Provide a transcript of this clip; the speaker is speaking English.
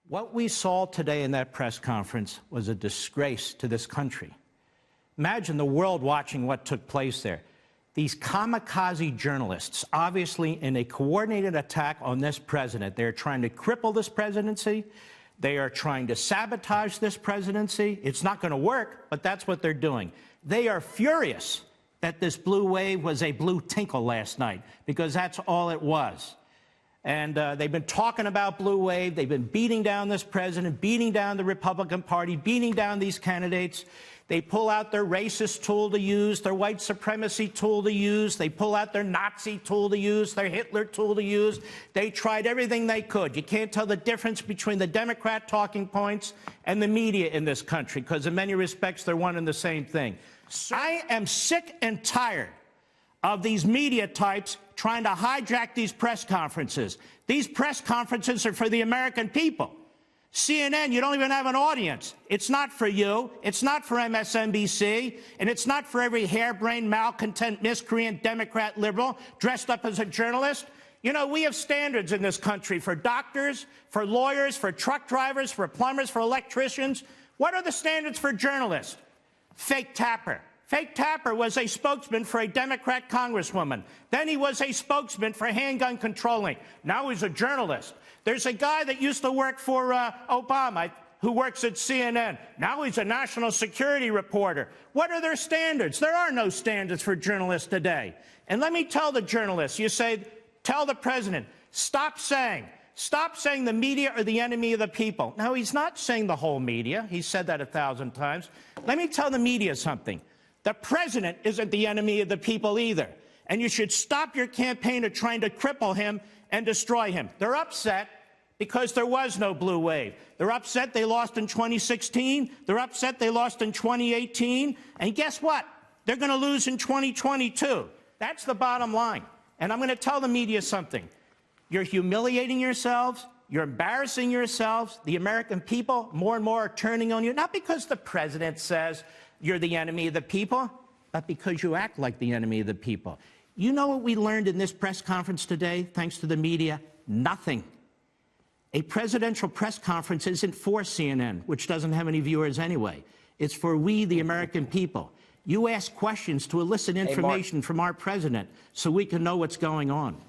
What we saw today in that press conference was a disgrace to this country. Imagine the world watching what took place there. These kamikaze journalists, obviously in a coordinated attack on this president. They're trying to cripple this presidency. They are trying to sabotage this presidency. It's not going to work, but that's what they're doing. They are furious that this blue wave was a blue tinkle last night, because that's all it was. And they've been talking about blue wave. They've been beating down this president, beating down the Republican Party, beating down these candidates. They pull out their racist tool to use, their white supremacy tool to use. They pull out their Nazi tool to use, their Hitler tool to use. They tried everything they could. You can't tell the difference between the Democrat talking points and the media in this country, because in many respects, they're one and the same thing. I am sick and tired of these media types trying to hijack these press conferences. These press conferences are for the American people. CNN, you don't even have an audience. It's not for you. It's not for MSNBC. And it's not for every harebrained, malcontent, miscreant, Democrat liberal dressed up as a journalist. You know, we have standards in this country for doctors, for lawyers, for truck drivers, for plumbers, for electricians. What are the standards for journalists? Fake Tapper. Fake Tapper was a spokesman for a Democrat congresswoman. Then he was a spokesman for handgun controlling. Now he's a journalist. There's a guy that used to work for Obama who works at CNN. Now he's a national security reporter. What are their standards? There are no standards for journalists today. And let me tell the journalists, you say, tell the president, stop saying the media are the enemy of the people. Now, he's not saying the whole media. He's said that 1,000 times. Let me tell the media something. The president isn't the enemy of the people either. And you should stop your campaign of trying to cripple him and destroy him. They're upset because there was no blue wave. They're upset they lost in 2016. They're upset they lost in 2018. And guess what? They're going to lose in 2022. That's the bottom line. And I'm going to tell the media something. You're humiliating yourselves. You're embarrassing yourselves. The American people more and more are turning on you, not because the president says you're the enemy of the people, but because you act like the enemy of the people. You know what we learned in this press conference today, thanks to the media? Nothing. A presidential press conference isn't for CNN, which doesn't have any viewers anyway. It's for we, the American people. You ask questions to elicit information from our president so we can know what's going on.